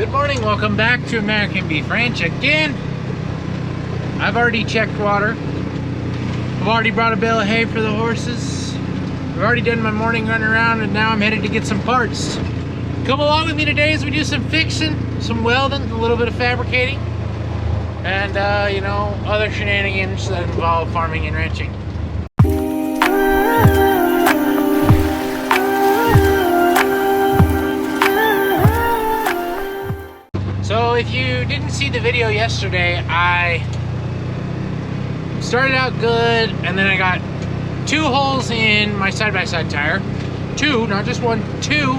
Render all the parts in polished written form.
Good morning, welcome back to American Beef Ranch again. I've already checked water. I've already brought a bale of hay for the horses. I've already done my morning run around and now I'm headed to get some parts. Come along with me today as we do some fixing, some welding, a little bit of fabricating, and you know, other shenanigans that involve farming and ranching. So if you didn't see the video yesterday, I started out good and then I got 2 holes in my side-by-side tire. 2, not just 1, 2.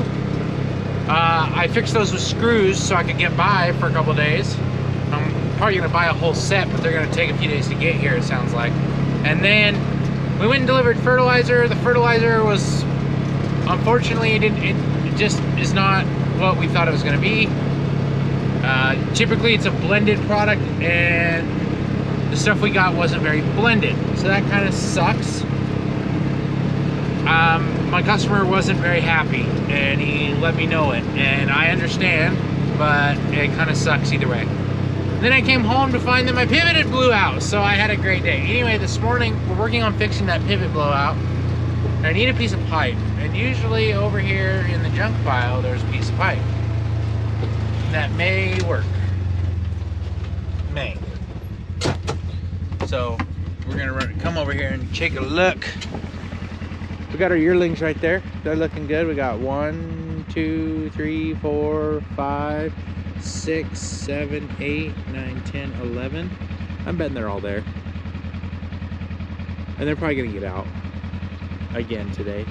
I fixed those with screws so I could get by for a couple days. I'm probably gonna buy a whole set, but they're gonna take a few days to get here, it sounds like. And then we went and delivered fertilizer. The fertilizer was, unfortunately, it just is not what we thought it was gonna be. Typically it's a blended product and the stuff we got wasn't very blended, so that kind of sucks. My customer wasn't very happy and he let me know it, and I understand, but it kind of sucks either way. Then I came home to find that my pivot had blew out, so I had a great day. Anyway, this morning we're working on fixing that pivot blowout. I need a piece of pipe, and usually over here in the junk pile there's a piece of pipe that may work. May. So we're gonna come over here and take a look. We got our yearlings right there. They're looking good. We got 1, 2, 3, 4, 5, 6, 7, 8, 9, 10, 11. I'm betting they're all there. And they're probably gonna get out again today.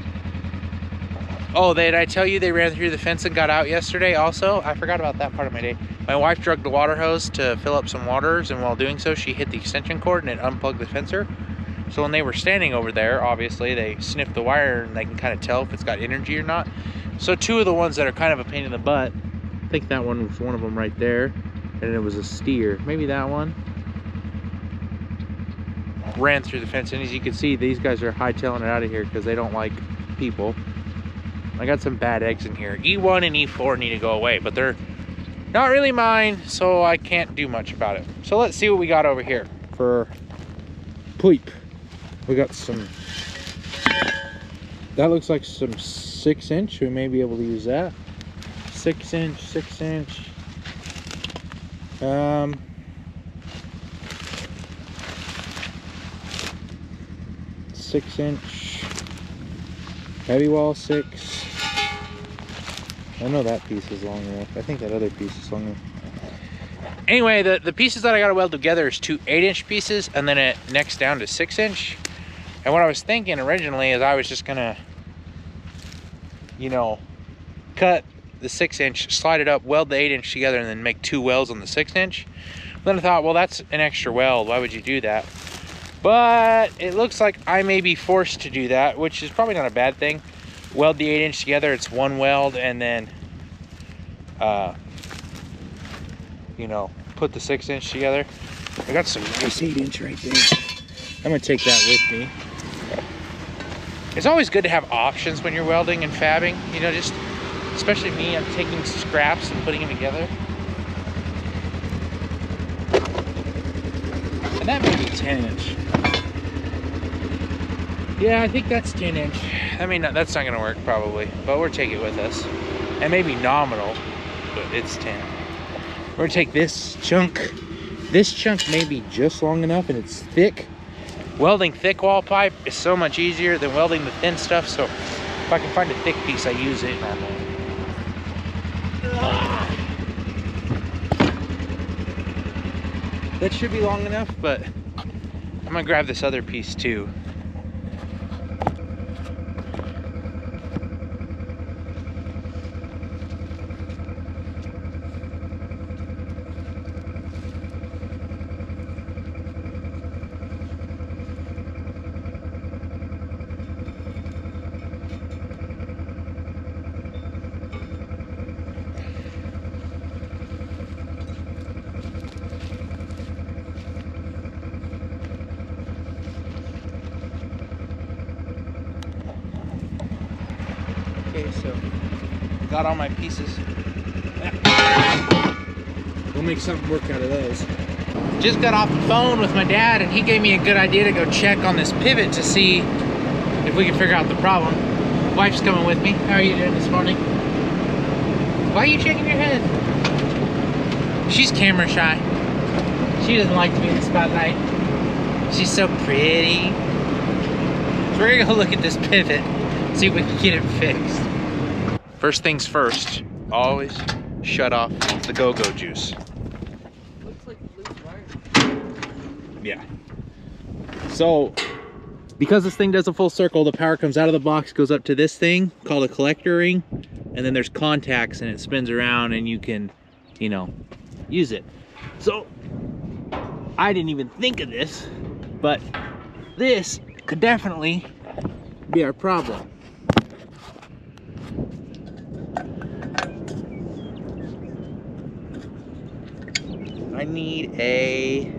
Oh, did I tell you they ran through the fence and got out yesterday also? I forgot about that part of my day. My wife dragged the water hose to fill up some waters, and while doing so, she hit the extension cord and it unplugged the fencer. So when they were standing over there, obviously, they sniffed the wire and they can kind of tell if it's got energy or not. So 2 of the ones that are kind of a pain in the butt, I think that one was one of them right there, and it was a steer. Maybe that one. Ran through the fence, and as you can see, these guys are hightailing it out of here because they don't like people. I got some bad eggs in here. E1 and E4 need to go away, but they're not really mine, so I can't do much about it. So let's see what we got over here for poop. We got some, that looks like some 6-inch. We may be able to use that. 6-inch, 6-inch. 6-inch. Heavy wall 6. I know that piece is long enough. I think that other piece is long enough. Anyway, the pieces that I got to weld together is 2 8-inch pieces, and then it necks down to 6-inch. And what I was thinking originally is I was just gonna, you know, cut the 6-inch, slide it up, weld the 8-inch together, and then make 2 welds on the 6-inch. Then I thought, well, that's an extra weld. Why would you do that? But it looks like I may be forced to do that, which is probably not a bad thing. Weld the 8-inch together, it's 1 weld, and then you know, put the 6-inch together. I got some nice 8-inch right there. I'm gonna take that with me. It's always good to have options when you're welding and fabbing, you know, just especially me, I'm taking scraps and putting them together. And that may be 10-inch. Yeah, I think that's 10-inch. I mean, that's not gonna work probably, but we'll take it with us. And maybe nominal, but it's 10. We're gonna take this chunk. This chunk may be just long enough and it's thick. Welding thick wall pipe is so much easier than welding the thin stuff, so if I can find a thick piece, I use it normally. That should be long enough, but I'm gonna grab this other piece too. Okay, so got all my pieces. we'll make something work out of those. Just got off the phone with my dad, and he gave me a good idea to go check on this pivot to see if we can figure out the problem. Wife's coming with me. How are you doing this morning? Why are you shaking your head? She's camera shy. She doesn't like to be in the spotlight. She's so pretty. So we're gonna go look at this pivot, see if we can get it fixed. First things first, always shut off the go-go juice. Looks like loose wire. Yeah. So, because this thing does a full circle, the power comes out of the box, goes up to this thing called a collector ring, and then there's contacts and it spins around and you can, you know, use it. So, I didn't even think of this, but this could definitely be our problem. I need a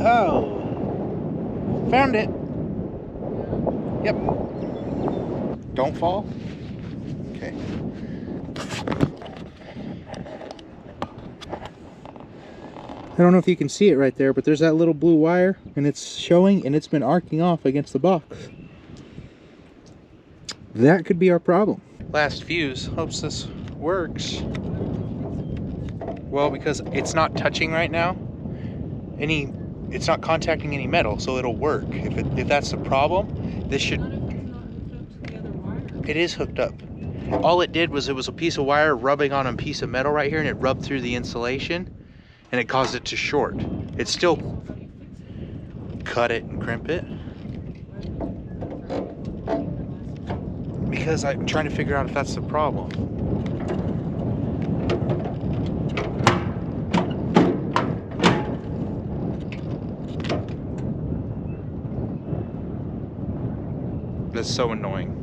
Oh, found it. Yep. Don't fall. Okay. I don't know if you can see it right there, but there's that little blue wire, and it's showing, and it's been arcing off against the box. That could be our problem. Last fuse. Hopes this works. Well, because it's not touching right now. It's not contacting any metal, so it'll work. If that's the problem, this should. It is hooked up. All it did was it was a piece of wire rubbing on a piece of metal right here, and it rubbed through the insulation, and it caused it to short. It's still cut it and crimp it because I'm trying to figure out if that's the problem. That's so annoying.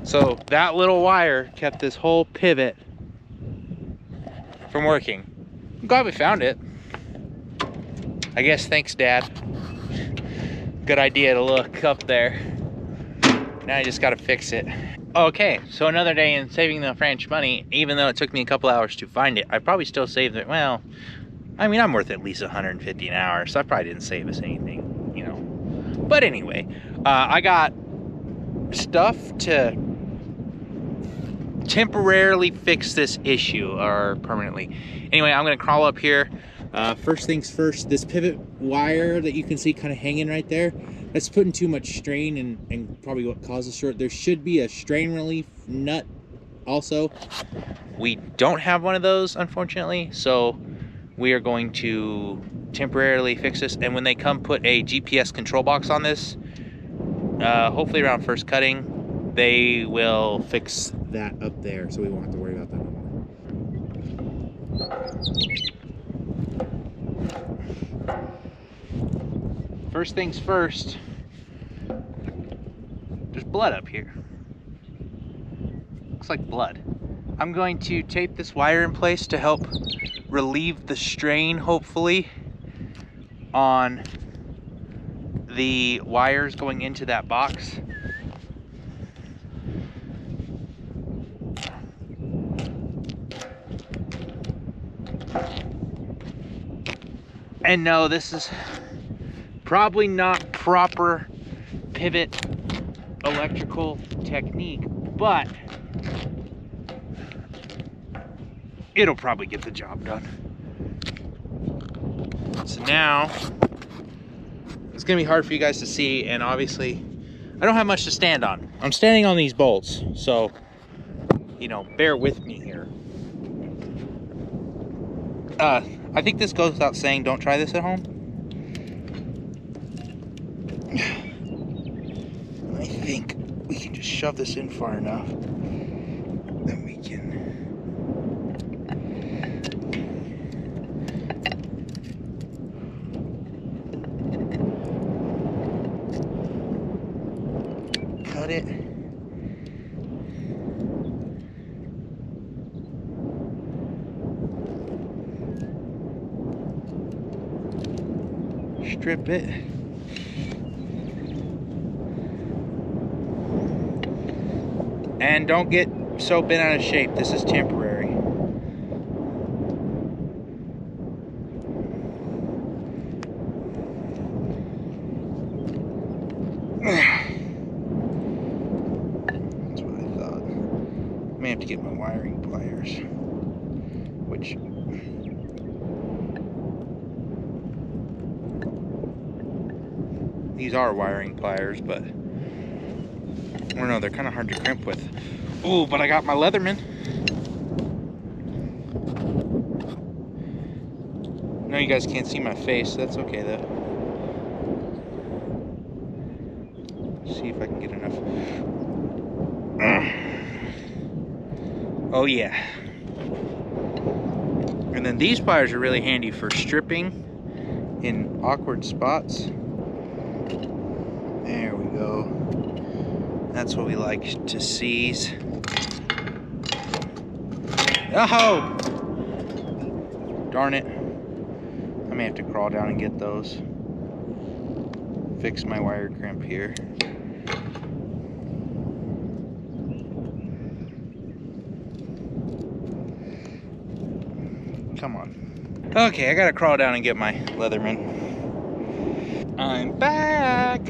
So that little wire kept this whole pivot from working. I'm glad we found it. I guess thanks, Dad. Good idea to look up there. Now I just gotta fix it. Okay, so another day in saving the French money. Even though it took me a couple hours to find it, I probably still saved it. Well, I mean, I'm worth at least $150 an hour, so I probably didn't save us anything, you know. But anyway, I got stuff to temporarily fix this issue, or permanently. Anyway, I'm gonna crawl up here. First things first, this pivot wire that you can see kind of hanging right there, that's putting too much strain and probably what causes short. There should be a strain relief nut also. We don't have one of those, unfortunately, so we are going to temporarily fix this, and when they come put a GPS control box on this, hopefully around first cutting, they will fix that up there, so we won't have to worry about that anymore. First things first, there's blood up here. Looks like blood. I'm going to tape this wire in place to help relieve the strain, hopefully, on the wires going into that box. And no, this is probably not proper pivot electrical technique, but it'll probably get the job done. So now, it's gonna be hard for you guys to see, and obviously, I don't have much to stand on. I'm standing on these bolts, so, you know, bear with me here. I think this goes without saying, don't try this at home. I think we can just shove this in far enough that we can cut it. Strip it. And don't get so bent out of shape. This is temporary. That's what I thought. I may have to get my wiring pliers, which these are wiring pliers, but I don't know, they're kind of hard to crimp with. Ooh, but I got my Leatherman. No, you guys can't see my face. That's okay though. See if I can get enough. Oh yeah. And then these pliers are really handy for stripping in awkward spots. There we go. That's what we like to seize. Oh! Darn it. I may have to crawl down and get those. Fix my wire crimp here. Come on. Okay, I gotta crawl down and get my Leatherman. I'm back!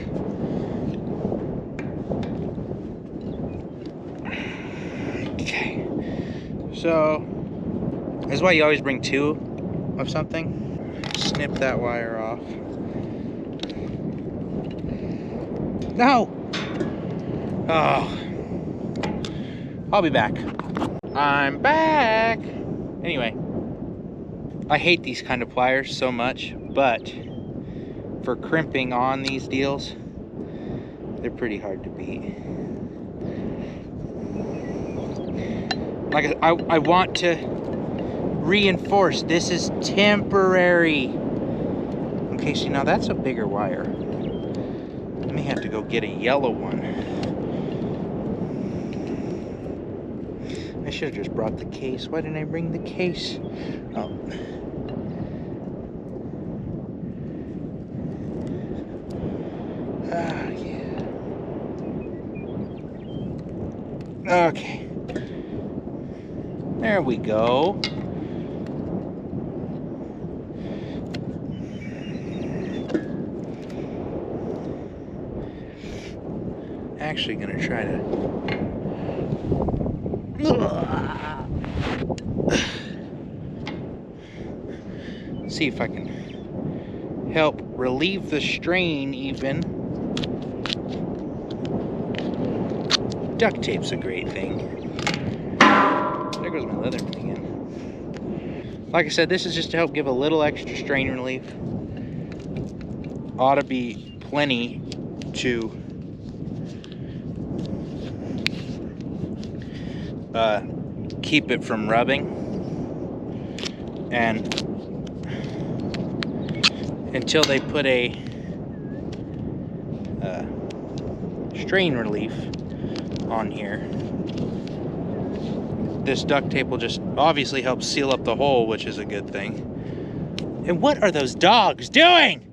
Okay, so this is why you always bring two of something. Snip that wire off. No! Oh. I'll be back. I'm back! Anyway, I hate these kind of pliers so much, but for crimping on these deals, they're pretty hard to beat. Like, I want to reinforce this is temporary. Okay, see, now that's a bigger wire. I may have to go get a yellow one. I should have just brought the case. Why didn't I bring the case? Oh. Yeah. Okay. There we go. Actually gonna try to see if I can help relieve the strain even. Duct tape's a great thing. There goes my Leatherman again. Like I said, this is just to help give a little extra strain relief. Ought to be plenty to keep it from rubbing. And until they put a strain relief on here, this duct tape will just obviously help seal up the hole, which is a good thing. And what are those dogs doing?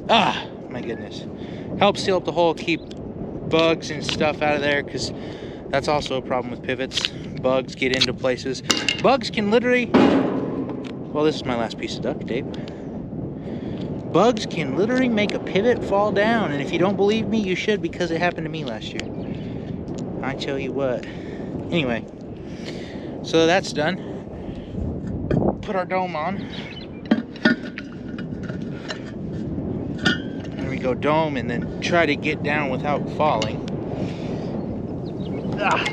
Ah, my goodness. Help seal up the hole, keep bugs and stuff out of there, because that's also a problem with pivots. Bugs get into places. Bugs can literally, well, this is my last piece of duct tape. Bugs can literally make a pivot fall down, and if you don't believe me, you should, because it happened to me last year. I tell you what. Anyway, so that's done. Put our dome on. go dome and then try to get down without falling. Ah.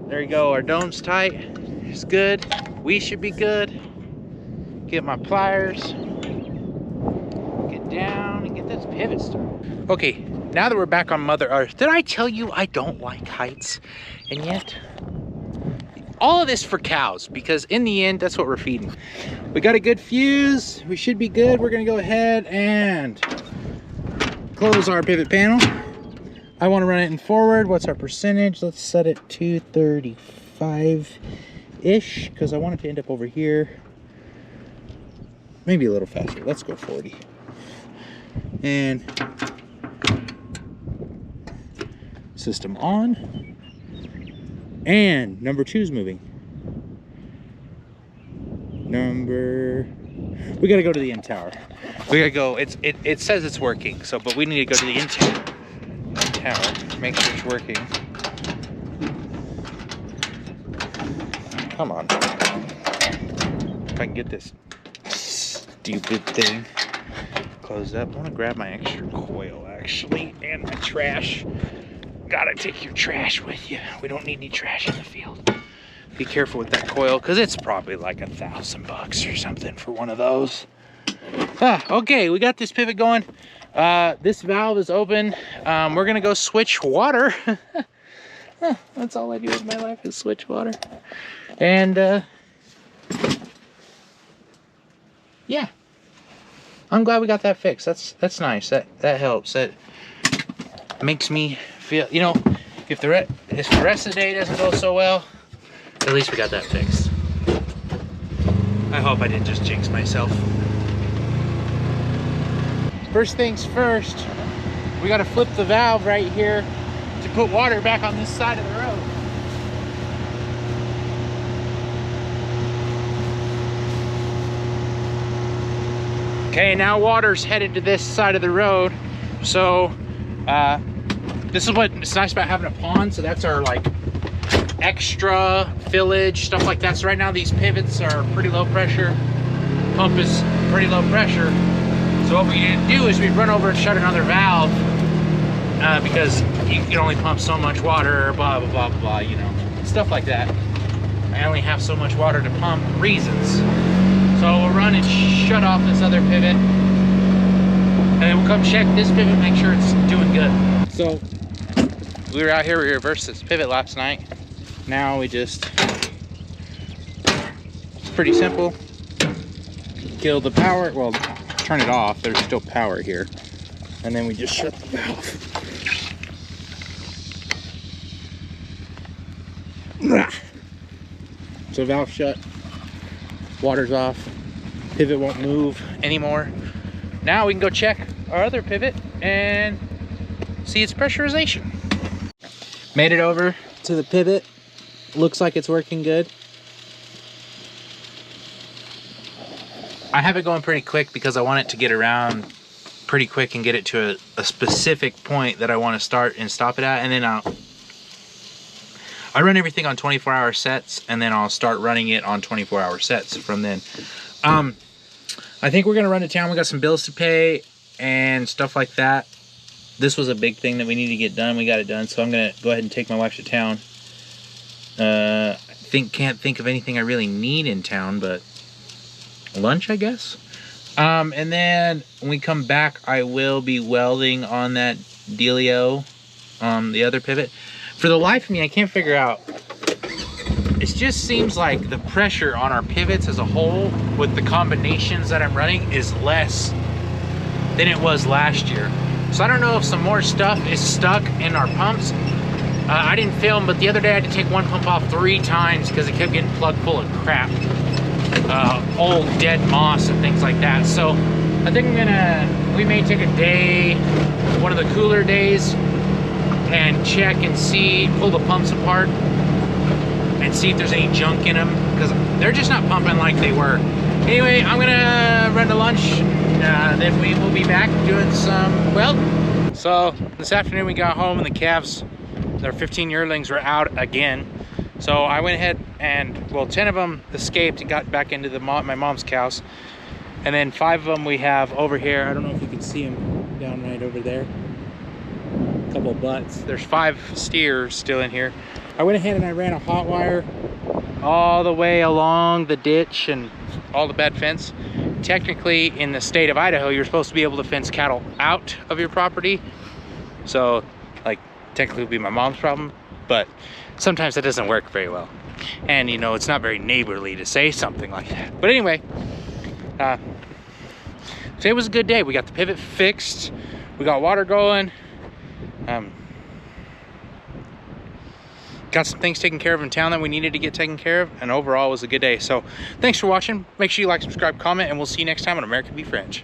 There you go, our dome's tight. It's good. We should be good. Get my pliers. Get down and get this pivot started. Okay, now that we're back on Mother Earth, did I tell you I don't like heights? And yet, all of this for cows, because in the end, that's what we're feeding. We got a good fuse. We should be good. We're gonna go ahead and close our pivot panel. I want to run it in forward. What's our percentage? Let's set it to 35-ish, because I want it to end up over here. Maybe a little faster. Let's go 40. And system on. And number 2 is moving. We gotta go to the end tower. We gotta go. It says it's working, so but we need to go to the end tower. Make sure it's working. Come on. If I can get this stupid thing closed up. I want to grab my extra coil actually and my trash. Gotta take your trash with you. We don't need any trash in the field. Be careful with that coil because it's probably like $1,000 or something for one of those. Okay, we got this pivot going. This valve is open. We're gonna go switch water. That's all I do with my life is switch water. And yeah, I'm glad we got that fixed. That's nice. That helps. That makes me feel, you know, if the rest of the day doesn't go so well, at least we got that fixed. I hope I didn't just jinx myself. First things first, we got to flip the valve right here to put water back on this side of the road. Okay, now water's headed to this side of the road. So this is what it's nice about having a pond. So that's our like extra fillage, stuff like that. So right now these pivots are pretty low pressure. Pump is pretty low pressure. So what we need to do is we run over and shut another valve because you can only pump so much water, blah, blah, blah, blah, you know, stuff like that. I only have so much water to pump reasons. So we'll run and shut off this other pivot. And then we'll come check this pivot, make sure it's doing good. So we were out here, we reversed this pivot last night. Now we just, it's pretty simple. Kill the power, well, turn it off, there's still power here. And then we just shut the valve. So valve shut, water's off, pivot won't move anymore. Now we can go check our other pivot and see its pressurization. Made it over to the pivot. Looks like it's working good. I have it going pretty quick because I want it to get around pretty quick and get it to a specific point that I want to start and stop it at, and then I run everything on 24-hour sets, and then I'll start running it on 24-hour sets from then. I think we're gonna run to town. We got some bills to pay and stuff like that. This was a big thing that we need to get done. We got it done, so I'm gonna go ahead and take my wife to town. Can't think of anything I really need in town, but lunch, I guess. And then when we come back, I will be welding on that dealio, the other pivot. For the life of me, I can't figure out. It just seems like the pressure on our pivots as a whole with the combinations that I'm running is less than it was last year. So I don't know if some more stuff is stuck in our pumps. I didn't film, but the other day I had to take one pump off 3 times because it kept getting plugged full of crap. Old dead moss and things like that. So I think we may take a day, one of the cooler days, and check and see, pull the pumps apart and see if there's any junk in them, because they're just not pumping like they were. Anyway, I'm gonna run to lunch, then we will be back doing some welding. So this afternoon we got home and the calves their 15 yearlings were out again. So I went ahead and, well, 10 of them escaped and got back into my mom's cows. And then 5 of them we have over here. I don't know if you can see them down right over there. A couple of butts. There's 5 steers still in here. I went ahead and I ran a hot wire all the way along the ditch and all the bad fence. Technically, in the state of Idaho, you're supposed to be able to fence cattle out of your property. So, like, technically it would be my mom's problem, but sometimes that doesn't work very well. And, you know, it's not very neighborly to say something like that. But anyway, today was a good day. We got the pivot fixed. We got water going. Got some things taken care of in town that we needed to get taken care of, and overall it was a good day. So thanks for watching. Make sure you like, subscribe, comment, and we'll see you next time on American Beef Ranch.